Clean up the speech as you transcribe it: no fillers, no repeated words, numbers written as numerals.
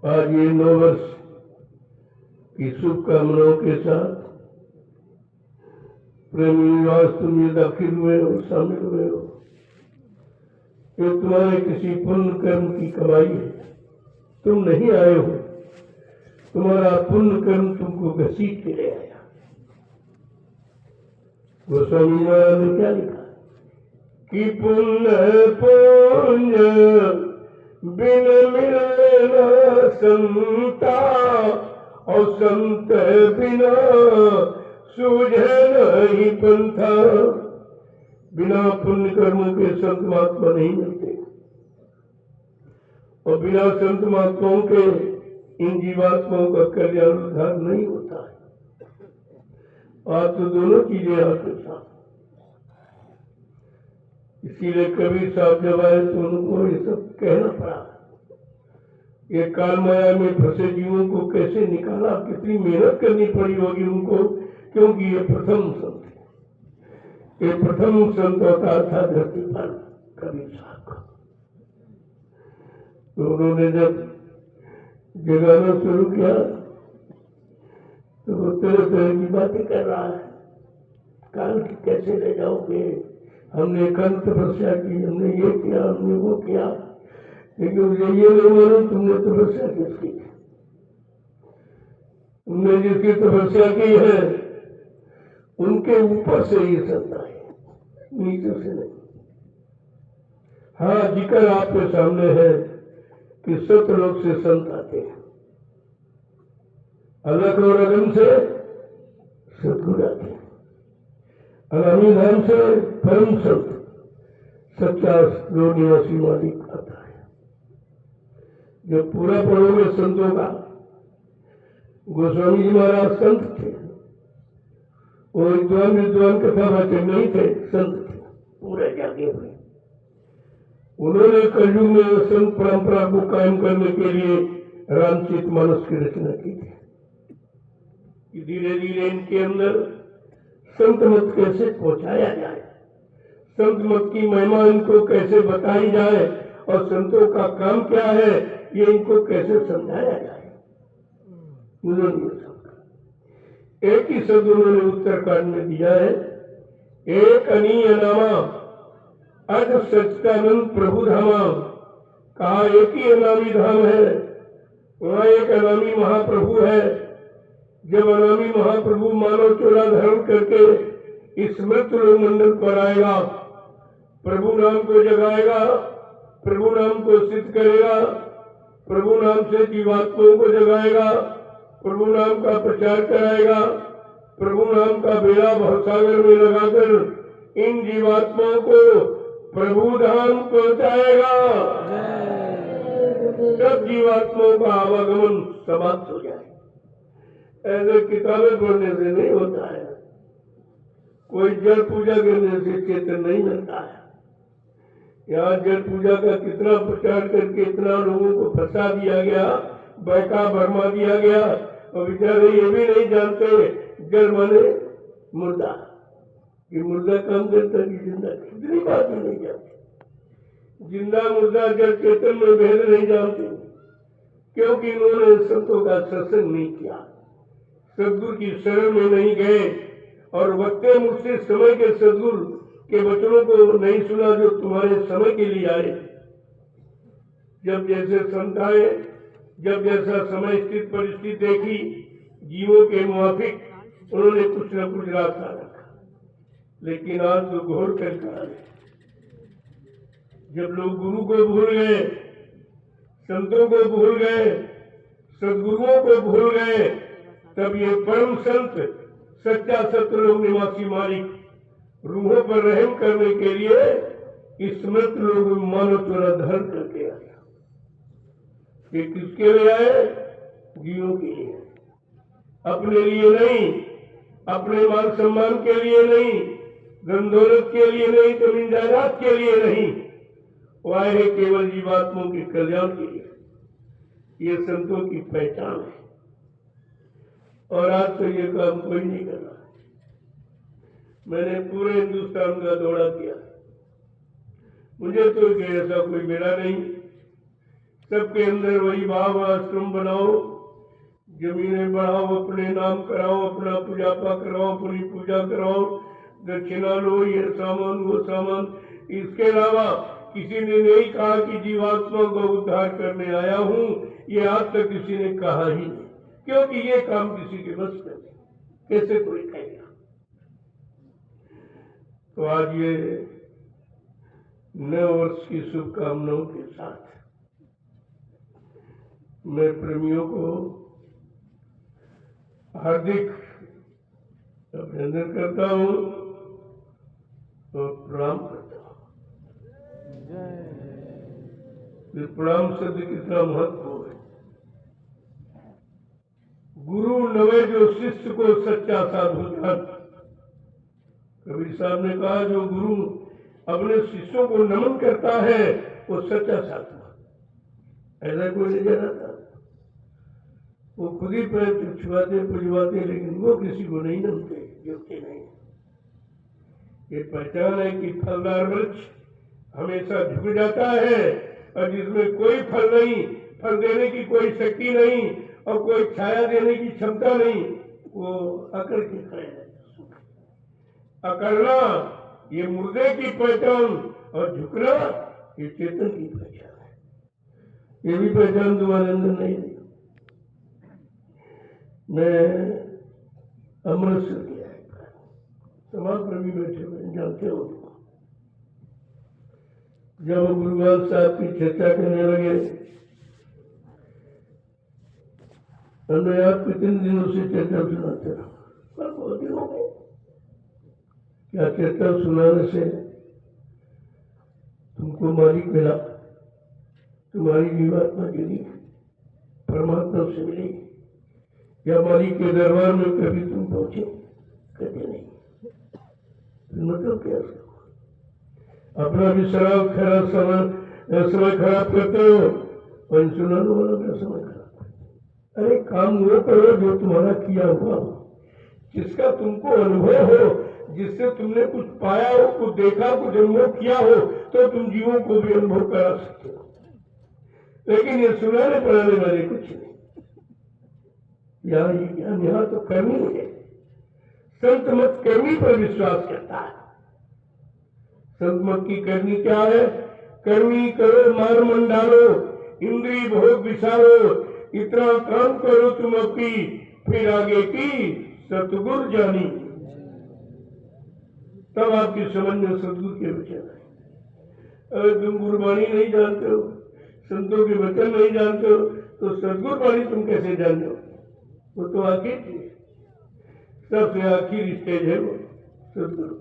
आज ये 9 वर्ष की शुभकामनाओं के साथ प्रेमी निवास तुम ये दाखिल हुए हो, शामिल हुए हो। ये तुम्हारे किसी पुण्य कर्म की कमाई है। तुम नहीं आए हो, तुम्हारा पुण्य कर्म तुमको घसीट के ले आया। गोस्वामी महाराज ने क्या लिखा कि पुण्य पुण्य बिन मिले न संता, और संत बिना सूझे नहीं पंथा। बिना पुण्य कर्मों के संत महात्मा नहीं मिलते, और बिना संत महात्माओं के इन जीवात्माओं का कल्याण उद्धार नहीं होता है। आज तो दोनों चीजें आपके साथ। इसीलिए कबीर साहब जब आए तो उनको ये सब कहना पड़ा। ये काल माया में फंसे जीवों को कैसे निकाला, कितनी मेहनत करनी पड़ी होगी उनको, क्योंकि ये प्रथम संत है। ये प्रथम संत अवतार था धरती पर कबीर साहब का। तो उन्होंने जब जगाना शुरू किया तो वो तरह तरह की बातें कर रहा है। काल की कैसे ले जाओगे, हमने कंठ तपस्या की, हमने ये किया, हमने वो किया, लेकिन मुझे ये नहीं मालूम तुमने तपस्या किसकी। तुमने जिसकी तपस्या की है उनके ऊपर से ये संत आए, नीचे से नहीं। हाँ, जिक्र आपके सामने है कि सतलोक से संत आते हैं, अलग और अगम से सदगुरु आते हैं, अनामी धाम से परम संत सच्चा जो निवासी मालिक आता है। जब पूरा पढ़ोगे संतों का, गोस्वामी जी महाराज संत थे, और विद्वान विद्वान कथा वाचक नहीं थे, संत थे, पूरे जागे हुए। उन्होंने कलयुग में संत परंपरा को कायम करने के लिए रामचरित मानस की रचना की थी। धीरे धीरे इनके अंदर संत मत कैसे पहुंचाया जाए, संत मत की महिमा इनको कैसे बताई जाए, और संतों का काम क्या है ये इनको कैसे समझाया जाए, उन्होंने समझा। एक ही शब्द उन्होंने उत्तरकांड में दिया है, एक अनीय नामा अज सच्चिदानंद प्रभु धामा। कहा एक ही अनामी धाम है, वहां एक अनामी महाप्रभु है। जब अनामी महाप्रभु मानव चोला धारण करके इस मृत्यु लोक मंडल पर आएगा, प्रभु नाम को जगाएगा, प्रभु नाम को सिद्ध करेगा, प्रभु नाम से जीवात्माओं को जगाएगा, प्रभु नाम का प्रचार कराएगा, प्रभु नाम का बेड़ा भवसागर में लगाकर इन जीवात्माओं को प्रभु धाम पहुंचाएगा। जब जीवात्माओं का आवागमन समाप्त हो जाए। ऐसे किताबें पढ़ने से नहीं होता है, कोई जल पूजा करने से चेतन नहीं मिलता है। यहाँ जल पूजा का कितना प्रचार करके इतना लोगों को फंसा दिया गया, बहका भरमा दिया गया, और बेचारे ये भी नहीं जानते जल माने मुर्दा, कि मुर्दा काम करता कि जिंदा। कितनी बात नहीं जानते, जिंदा मुर्दा जल चेतन में भेद नहीं जानते, क्योंकि इन्होंने संतों का सत्संग नहीं किया, सदगुरु की शरण में नहीं गए, और वक्ते मुझसे समय के सदगुरु के वचनों को नहीं सुना जो तुम्हारे समय के लिए आए। जब जैसे संत आए, जब जैसा समय स्थित परिस्थिति देखी, जीवों के मुआफिक उन्होंने कुछ न कुछ रास्ता रखा। लेकिन आज तो घोर कलकाल है। जब लोग गुरु को भूल गए, संतों को भूल गए, सदगुरुओं को भूल गए, तब ये परम संत सच्चा सत्यलोक निवासी मालिक रूहों पर रहम करने के लिए इस मृत लोग मानव चोरा धर्म करके आया। ये किसके लिए आए? जीवों के लिए, अपने लिए नहीं, अपने मान सम्मान के लिए नहीं, धन दौलत के लिए नहीं, जमीन जायदाद के लिए नहीं, वो आए हैं केवल जीवात्माओं के कल्याण के लिए। ये संतों की पहचान है, और आज तो ये काम कोई नहीं कर रहा। मैंने पूरे हिंदुस्तान का दौरा किया, मुझे तो ऐसा कोई मिला नहीं। सबके अंदर वही भाव, आश्रम बनाओ, जमीनें बढ़ाओ, अपने नाम कराओ, अपना पूजा पाठ कराओ, अपनी पूजा कराओ, दक्षिणा लो, ये सामान वो सामान। इसके अलावा किसी ने नहीं कहा कि जीवात्मा को उद्धार करने आया हूं, ये आज तक किसी ने कहा ही नहीं, क्योंकि ये काम किसी के बस में नहीं, कैसे कोई कहेगा। तो आज ये नव वर्ष की शुभकामनाओं के साथ मैं प्रेमियों को हार्दिक अभिनंदन करता हूं और प्रणाम करता हूं। प्रणाम शब्द कितना महत्वपूर्ण है। गुरु नवे जो शिष्य को सच्चा साधु जान। कबीर साहब ने कहा जो गुरु अपने शिष्यों को नमन करता है वो सच्चा साधु है। ऐसा कोई नहीं जानता, वो खुद ही पैर छुआते पुजवाते, लेकिन वो किसी को नहीं नमते, झुकते नहीं। ये पहचान है कि फलदार वृक्ष हमेशा झुक जाता है और जिसमें कोई फल नहीं, फल देने की कोई शक्ति नहीं और कोई छाया देने की क्षमता नहीं, वो अकड़ के खड़े रहते। अकड़ना ये मुर्दे की पहचान और झुकना ये चेतन की पहचान है। ये भी पहचान तुम्हारे अंदर नहीं थी। मैं अमृतसर गया है, समाज प्रेमी बैठे हुए जानते हो। जब गुरुवाल साहब की चर्चा करने लगे, मैं आप कितने दिनों से चर्चा सुनाते रहा, पर बहुत दिन हो गए। क्या चर्चा सुनाने से तुमको मालिक मिला, तुम्हारी जीवात्मा गिरी, परमात्मा से मिली, या मालिक के दरबार में कभी तुम पहुंचे? कभी नहीं। मतलब क्या? अपना भी शराब खराब समय खराब करते हो और सुनाने वाला का समय खराब करते। अरे काम वो करो जो तुम्हारा किया हुआ हो, जिसका तुमको अनुभव हो, जिससे तुमने कुछ पाया हो, कुछ देखा, कुछ अनुभव किया हो, तो तुम जीवों को भी अनुभव करा सकते हो। लेकिन ये सुनाने पढ़ाने वाले कुछ नहीं। यहाँ तो कर्मी है। संत मत कर्मी पर विश्वास करता है। संत मत की करनी क्या है? कर्मी करो मार मन डालो, इंद्रिय भोग विचारो, इतना काम करो तुम अपनी, फिर आगे की सतगुरु जानी। तब आपकी समझ में सतगुरु के वचन आए। अगर तुम गुरुवाणी नहीं जानते हो, संतों के वचन नहीं जानते हो, तो सतगुरु वाणी तुम कैसे जान लो? वो तो आखिर सबसे आखिरी स्टेज है वो सतगुरु।